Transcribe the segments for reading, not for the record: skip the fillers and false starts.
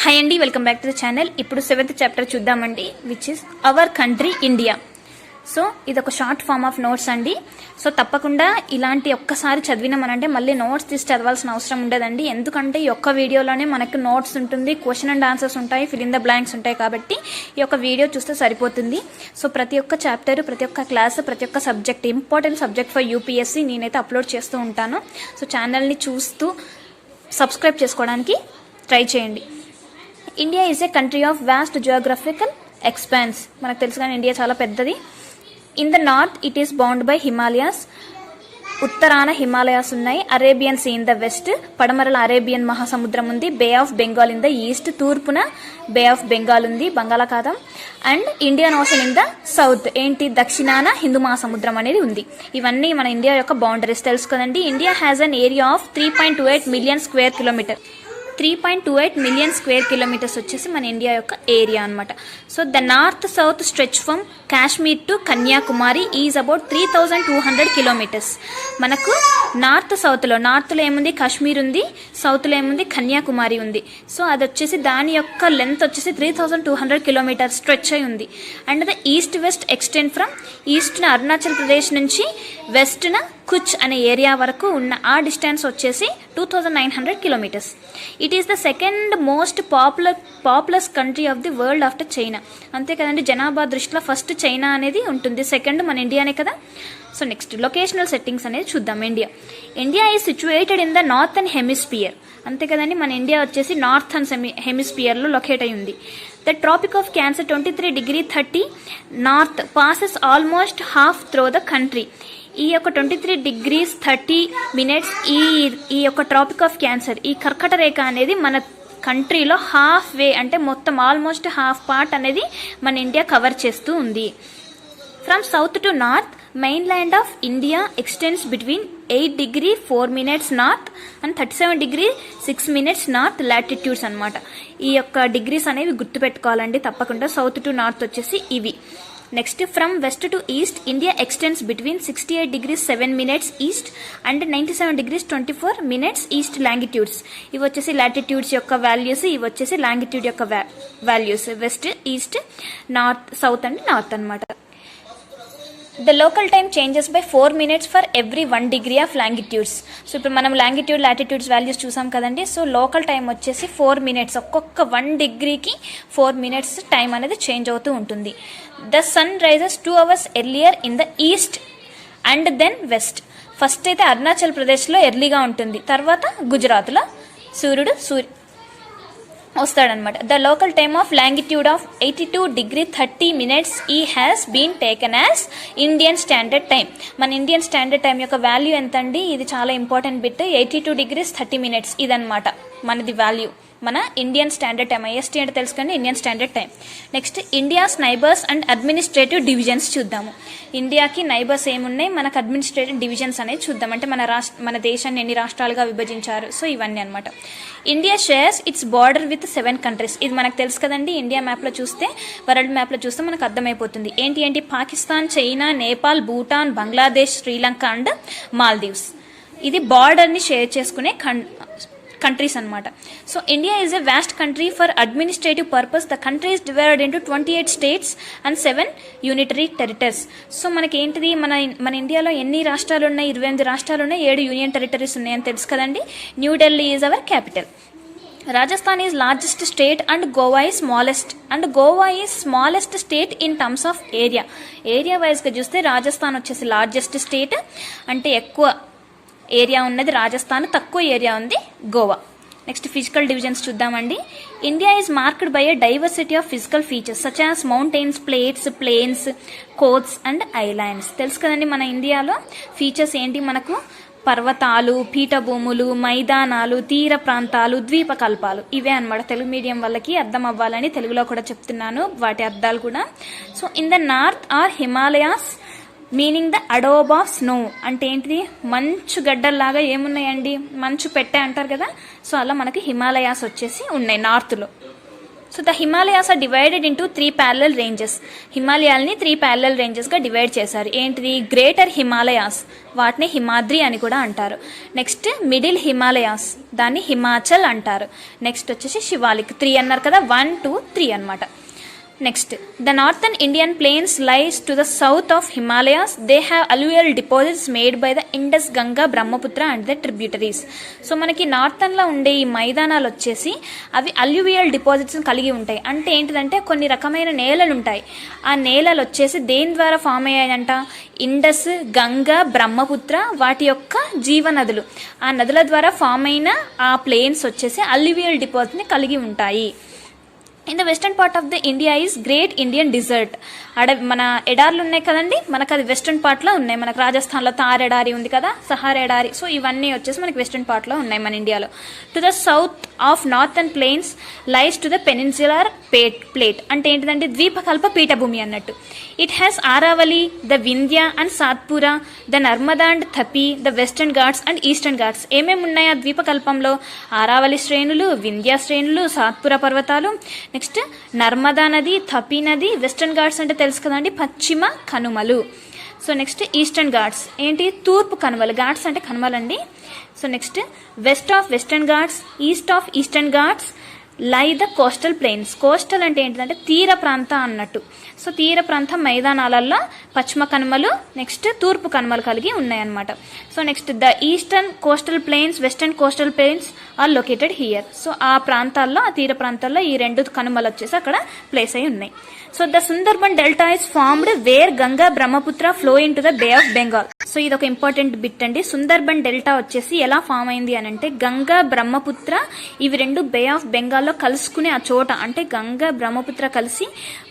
Hi అండి, welcome back to the channel. ఇప్పుడు 7th chapter చూద్దామండి, which is our country India. So ఇది ఒక షార్ట్ ఫామ్ ఆఫ్ నోట్స్ అండి. సో తప్పకుండా ఇలాంటి ఒక్కసారి చదివినామనంటే మళ్ళీ నోట్స్ తీసి చదవాల్సిన అవసరం ఉండదండి. ఎందుకంటే ఈ ఒక్క వీడియోలోనే మనకు నోట్స్ ఉంటుంది, క్వశ్చన్ అండ్ ఆన్సర్స్ ఉంటాయి, ఫిల్ ఇన్ ద బ్లాంక్స్ ఉంటాయి. కాబట్టి ఈ యొక్క వీడియో చూస్తే సరిపోతుంది. సో ప్రతి ఒక్క చాప్టర్, ప్రతి ఒక్క క్లాస్, ప్రతి ఒక్క subject, important subject for UPSC నేనైతే అప్లోడ్ చేస్తూ ఉంటాను. సో ఛానల్ని చూస్తూ సబ్స్క్రైబ్ చేసుకోవడానికి ట్రై చేయండి. India is a country of vast geographical expanse. మనకు తెలుసు కానీ ఇండియా చాలా పెద్దది. In the north it is bound by Himalayas. ఉత్తరాన హిమాలయాస్ ఉన్నాయి. Arabian sea in the west, పడమరల అరేబియన్ మహాసముద్రం ఉంది. Bay of Bengal in the east, తూర్పున బే ఆఫ్ బెంగాల్ ఉంది, బంగాళాఖాతం. And Indian ocean in the south, ఏంటి దక్షిణాన హిందూ మహాసముద్రం అనేది ఉంది. ఇవన్నీ మన ఇండియా యొక్క బౌండరీస్ తెలుసు కదండి. India has an area of 3.28 million square kilometer. 3.28 million square kilometers వచ్చేసి మన ఇండియా యొక్క ఏరియా అనమాట. So the north south stretch from Kashmir to Kanyakumari is about 3200 kilometers. మనకు నార్త్ సౌత్లో, నార్త్లో ఏముంది కాశ్మీర్ ఉంది, సౌత్లో ఏముంది కన్యాకుమారి ఉంది. సో అది వచ్చేసి దాని యొక్క లెంత్ వచ్చేసి 3200 కిలోమీటర్స్ స్ట్రెచ్ అయి ఉంది. And the east west extend from ఈస్ట్న అరుణాచల్ ప్రదేశ్ నుంచి వెస్ట్న కుచ్ అనే ఏరియా వరకు ఉన్న ఆ డిస్టెన్స్ వచ్చేసి 2900 kilometres. It is the second most populous country of the world after China. అంతే కదండి, జనాభా దృష్టిలో ఫస్ట్ చైనా అనేది ఉంటుంది, సెకండ్ మన ఇండియానే కదా. సో నెక్స్ట్ లొకేషనల్ సెట్టింగ్స్ అనేది చూద్దాం. India is situated in the northern hemisphere. అంతే కదండి, మన ఇండియా వచ్చేసి నార్థన్ హెమిస్పియర్లో లొకేట్ అయి ఉంది. The tropic of cancer 23°30 north passes almost half through the country. ఈ యొక్క 23°30 ఈ యొక్క ట్రాపిక్ ఆఫ్ క్యాన్సర్, ఈ కర్కట రేఖ అనేది మన కంట్రీలో హాఫ్ వే, అంటే మొత్తం ఆల్మోస్ట్ హాఫ్ పార్ట్ అనేది మన ఇండియా కవర్ చేస్తూ ఉంది. From south to north main land of India extends between 8°4' north and 37°6' north latitudes అనమాట. ఈ యొక్క డిగ్రీస్ అనేవి గుర్తుపెట్టుకోవాలండి తప్పకుండా. సౌత్ టు నార్త్ వచ్చేసి ఇవి. Next from west to east India extends between 68°7' east and 97°24' east longitudes. ఇవి వచ్చేసి లాటిట్యూడ్స్ యొక్క వాల్యూస్, ఇవి వచ్చేసి లాంగిట్యూడ్ యొక్క values. West, east, north, south and north అనమాట. The local time changes by 4 minutes for every 1 degree of longitudes. So ఇప్పుడు మనం longitude, latitudes values చూసాం కదండి. సో లోకల్ టైం వచ్చేసి 4 minutes, ఒక్కొక్క 1 degreeకి 4 minutes టైం అనేది చేంజ్ అవుతూ ఉంటుంది. The sun rises 2 hours earlier in the east and then west. First అయితే అరుణాచల్ ప్రదేశ్లో ఎర్లీగా ఉంటుంది, తర్వాత గుజరాత్లో సూర్యుడు వస్తాడనమాట. The local time of longitude of 82°30' E has been taken as Indian standard time. మన ఇండియన్ స్టాండర్డ్ టైం యొక్క వాల్యూ ఎంత అండి? ఇది చాలా ఇంపార్టెంట్ బిట్. 82°30' ఇదనమాట మనది వాల్యూ. మన ఇండియన్ స్టాండర్డ్ టైం, ఐఎస్టీ అంటే తెలుసుకోండి, Indian standard time. Next India's neighbours and administrative divisions చూద్దాము. ఇండియాకి నైబర్స్ ఏమున్నాయి, మనకు అడ్మినిస్ట్రేటివ్ డివిజన్స్ అనేది చూద్దాం. అంటే మన దేశాన్ని ఎన్ని రాష్ట్రాలుగా విభజించారు, సో ఇవన్నీ అనమాట. India shares it's border with 7 countries. ఇది మనకు తెలుసు కదండి. ఇండియా మ్యాప్లో చూస్తే, వరల్డ్ మ్యాప్లో చూస్తే మనకు అర్థమైపోతుంది. ఏంటి పాకిస్తాన్, చైనా, నేపాల్, భూటాన్, బంగ్లాదేశ్, శ్రీలంక అండ్ మాల్దీవ్స్. ఇది బార్డర్ని షేర్ చేసుకునే కంట్రీస్ అనమాట. So India is a vast country for administrative purpose. The country is divided into 28 states and 7 unitary territories. So మనకి ఏంటిది, మన ఇండియాలో ఎన్ని రాష్ట్రాలు ఉన్నాయి? 28 రాష్ట్రాలు ఉన్నాయి, 7 యూనియన్ టెరిటరీస్ ఉన్నాయని తెలుసు కదండి. New Delhi is our capital. Rajasthan is largest state and Goa is smallest. And Goa is smallest state in terms of area. Area వైజ్గా చూస్తే రాజస్థాన్ వచ్చేసి లార్జెస్ట్ స్టేట్, అంటే ఎక్కువ ఏరియా ఉన్నది రాజస్థాన్, తక్కువ ఏరియా ఉంది గోవా. నెక్స్ట్ ఫిజికల్ డివిజన్స్ చూద్దామండి. India is marked by a diversity of physical features such as mountains, plains, coasts and islands. తెలుసు కదండి మన ఇండియాలో ఫీచర్స్ ఏంటి, మనకు పర్వతాలు, పీఠభూములు, మైదానాలు, తీర ప్రాంతాలు, ద్వీపకల్పాలు. ఇవే అనమాట. తెలుగు మీడియం వాళ్ళకి అర్థం అవ్వాలని తెలుగులో కూడా చెప్తున్నాను, వాటి అర్థాలు కూడా. So in the north are Himalayas meaning the Adobe of snow. అంటే ఏంటిది, మంచు గడ్డల్లాగా ఏమున్నాయండి, మంచు పెట్టే అంటారు కదా. సో అలా మనకి హిమాలయాస్ వచ్చేసి ఉన్నాయి నార్త్లో. So the Himalayas are divided into 3 parallel ranges. హిమాలయాల్ని 3 ప్యారలల్ రేంజెస్గా డివైడ్ చేశారు. ఏంటిది? గ్రేటర్ హిమాలయాస్, వాటిని హిమాద్రి అని కూడా అంటారు. నెక్స్ట్ మిడిల్ హిమాలయాస్, దాన్ని హిమాచల్ అంటారు. నెక్స్ట్ వచ్చేసి శివాలిక్. 3 అన్నారు కదా, 1, 2, 3 అనమాట. Next the northern Indian plains lies to the south of Himalayas. They have alluvial deposits made by the Indus, Ganga, Brahmaputra and the tributaries. So మనకి నార్థన్లో ఉండే ఈ మైదానాలు వచ్చేసి అవి అల్యూవియల్ డిపాజిట్స్ని కలిగి ఉంటాయి. అంటే ఏంటిదంటే కొన్ని రకమైన నేలలు ఉంటాయి. ఆ నేలలు వచ్చేసి దేని ద్వారా ఫామ్ అయ్యాయంట? ఇండస్, గంగా, బ్రహ్మపుత్ర వాటి యొక్క జీవనదులు, ఆ నదుల ద్వారా ఫామ్ అయిన ఆ ప్లేన్స్ వచ్చేసి అల్యూవియల్ డిపాజిట్ని కలిగి ఉంటాయి. In the western part of the India is great Indian desert. మన ఎడార్లు ఉన్నాయి కదండి, మనకు అది వెస్టర్న్ పార్ట్లో ఉన్నాయి. మనకు రాజస్థాన్లో థార్ ఎడారి ఉంది కదా, సహార్ ఎడారి. సో ఇవన్నీ వచ్చేసి మనకి వెస్టర్న్ పార్ట్లో ఉన్నాయి మన ఇండియాలో. To the south of northern plains lies to the peninsular plate. అంటే ఏంటిదంటే ద్వీపకల్ప పీఠభూమి అన్నట్టు. It has Aravalli, the Vindhya and Satpura, the Narmada and Tapi, the western ghats and eastern ghats. ఏమేమి ఉన్నాయి ఆ ద్వీపకల్పంలో? ఆరావళి శ్రేణులు, వింధ్య శ్రేణులు, సాత్పురా పర్వతాలు, నెక్స్ట్ నర్మదా నది, థపి నది, వెస్టర్న్ ఘాట్స్ అంటే తెలుసు కదండి పశ్చిమ కనుమలు. సో నెక్స్ట్ ఈస్టర్న్ ఘాట్స్ ఏంటి? తూర్పు కనుమలు. ఘాట్స్ అంటే కనుమలండి. So next west of western ghats, east of eastern ghats lie the coastal plains. Coastal అంటే ఏంటంటే తీర ప్రాంతం అన్నట్టు. సో తీర ప్రాంతం మైదానాలలో పశ్చిమ కనుమలు, నెక్స్ట్ తూర్పు కనుమలు కలిగి ఉన్నాయన్నమాట. So next the eastern coastal plains, western coastal plains are located here. So ఆ ప్రాంతాల్లో, ఆ తీర ప్రాంతాల్లో ఈ 2 కనుమలు వచ్చేసి అక్కడ ప్లేస్ అయి ఉన్నాయి. So the Sundarban delta is formed where Ganga, Brahmaputra flow in to the bay of Bengal. So ఇది ఒక ఇంపార్టెంట్ బిట్ అండి. సుందర్బన్ డెల్టా వచ్చేసి ఎలా ఫామ్ అయింది అని అంటే గంగా, బ్రహ్మపుత్ర ఇవి 2 బే ఆఫ్ బెంగాల్లో కలుసుకునే ఆ చోట, అంటే గంగా, బ్రహ్మపుత్ర కలిసి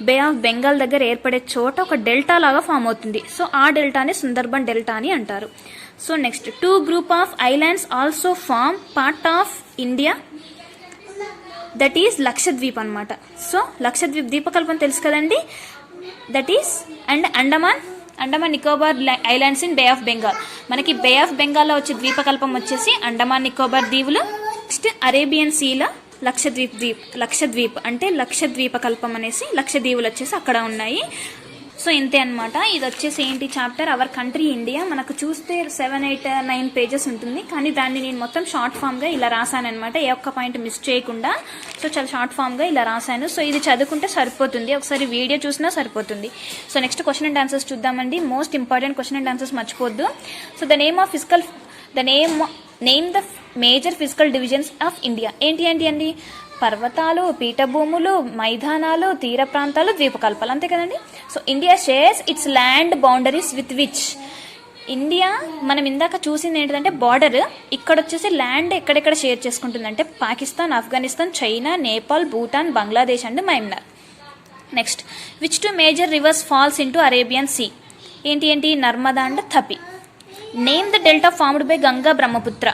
బే ఆఫ్ బెంగాల్ దగ్గర ఏర్పడే చోట ఒక డెల్టా లాగా ఫామ్ అవుతుంది. సో ఆ డెల్టాని సుందర్బన్ డెల్టా అని అంటారు. So next 2 group of islands also form part of India, that is Lakshadweep అనమాట. సో లక్షద్వీప్ ద్వీపకల్పం తెలుసు కదండి, that is and Andaman Nicobar islands in bay of Bengal. మనకి బే ఆఫ్ బెంగాల్లో వచ్చే ద్వీపకల్పం వచ్చేసి అండమాన్ నికోబార్ దీవులు. నెక్స్ట్ అరేబియన్ సీలో లక్షద్వీప్ అంటే లక్షద్వీపకల్పం అనేసి లక్షద్వీపులు వచ్చేసి అక్కడ ఉన్నాయి. సో ఇంతే అనమాట. ఇది వచ్చేసి ఏంటి చాప్టర్ అవర్ కంట్రీ ఇండియా. మనకు చూస్తే 7, 8, 9 పేజెస్ ఉంటుంది, కానీ దాన్ని నేను మొత్తం షార్ట్ ఫామ్గా ఇలా రాశాను అనమాట, ఏ ఒక్క పాయింట్ మిస్ చేయకుండా. సో చాలా షార్ట్ ఫామ్గా ఇలా రాశాను. సో ఇది చదువుకుంటే సరిపోతుంది, ఒకసారి వీడియో చూసినా సరిపోతుంది. So next question and answers చూద్దామండి. Most important question and answers మర్చిపోద్దు. So name the major physical divisions of India. ఏంటి అండి? పర్వతాలు, పీఠభూములు, మైదానాలు, తీర ప్రాంతాలు, ద్వీపకల్పాలు, అంతే కదండి. So India shares its land boundaries with which. India మనం ఇందాక చూసింది ఏంటంటే బార్డర్, ఇక్కడ వచ్చేసి ల్యాండ్ ఎక్కడెక్కడ షేర్ చేసుకుంటుందంటే Pakistan, Afghanistan, China, Nepal, Bhutan, Bangladesh and Myanmar. Next which 2 major rivers falls into Arabian sea. ఏంటి? Narmada and Tapi. Name the delta formed by Ganga, Brahmaputra.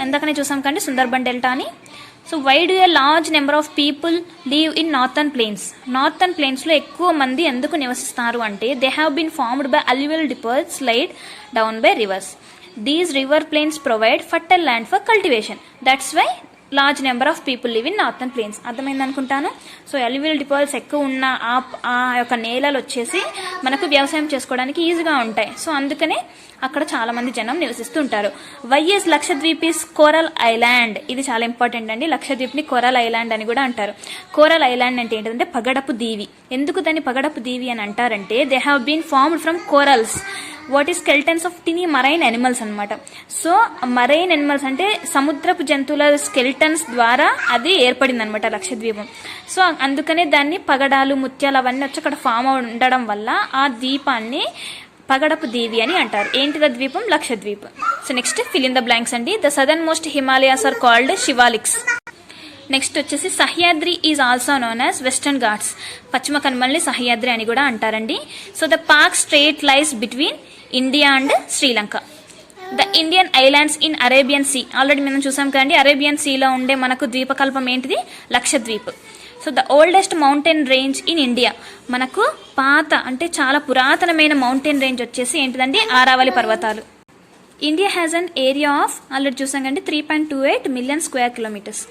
ఇందాకనే చూసాం కండి సుందర్బన్ డెల్టా అని. So why do a large number of people live in northern planes. Northern ప్లేన్స్లో ఎక్కువ మంది ఎందుకు నివసిస్తారు అంటే they have been formed by alluvial deposits laid down by rivers. These river plains provide fertile land for cultivation. That's why large number of people live in northern plains. అర్థమైంది అనుకుంటాను. So alluvial deposits ఎక్కువ ఉన్న ఆ యొక్క నేలలు వచ్చేసి మనకు వ్యవసాయం చేసుకోవడానికి ఈజీగా ఉంటాయి. సో అందుకనే అక్కడ చాలా మంది జనం నివసిస్తూ ఉంటారు. YS Lakshadweep is coral island. ఇది చాలా ఇంపార్టెంట్ అండి. లక్షద్వీప్ని కోరల్ ఐలాండ్ అని కూడా అంటారు. కోరల్ ఐలాండ్ అంటే ఏంటంటే పగడపు దీవి. ఎందుకు దాన్ని పగడపు దీవి అని అంటారంటే they have been formed from corals, what is skeletons of tiny marine animals అనమాట. సో మరైన్ అనిమల్స్ అంటే సముద్రపు జంతువుల స్కెల్టన్స్ ద్వారా అది ఏర్పడింది అనమాట లక్షద్వీపం. సో అందుకనే దాన్ని పగడాలు, ముత్యాలు అవన్నీ వచ్చి అక్కడ ఫామ్ ఉండడం వల్ల ఆ ద్వీపాన్ని పగడపు దీవి అని అంటారు. ఏంటిద ద్వీపం? Lakshadweep. So next fill in the blanks అండి. The southern most Himalayas are called Shivaliks. Next వచ్చేసి Sahyadri is also known as western ghats. పశ్చిమ కనుమల్ని సహ్యాద్రి అని కూడా అంటారండి. So the Palk strait lies between India and Sri Lanka. The Indian islands in Arabian sea. Already మనం చూసాం కదండి, అరేబియన్ సీలో ఉండే మనకు ద్వీపకల్పం ఏంటిది? Lakshadweep. So the oldest mountain range in India. మనకు పాత అంటే చాలా పురాతనమైన మౌంటైన్ రేంజ్ వచ్చేసి ఏంటిదండి? ఆరావళి పర్వతాలు. India has an area of already చూసాం కండి 3.28 million square kilometers.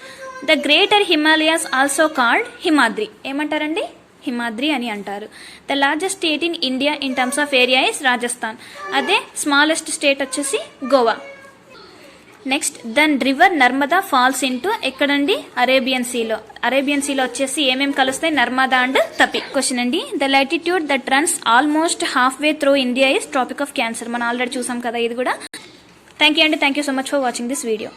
The greater Himalayas also called Himadri. ఏమంటారండి? హిమాద్రి అని అంటారు. The largest state in India in terms of area is Rajasthan. అదే స్మాలెస్ట్ స్టేట్ వచ్చేసి Goa. Next, then river Narmada falls into ఎక్కడండి? అరేబియన్ సీలో. Arabian సీలో వచ్చేసి ఏమేమి కలుస్తాయి? నర్మదా అండ్ తపి. క్వశ్చన్ అండి, the latitude that runs almost half way through India is tropic of cancer. మనం ఆల్రెడీ చూసాం కదా ఇది కూడా. థ్యాంక్ యూ అండి. Thank you so much for watching this video.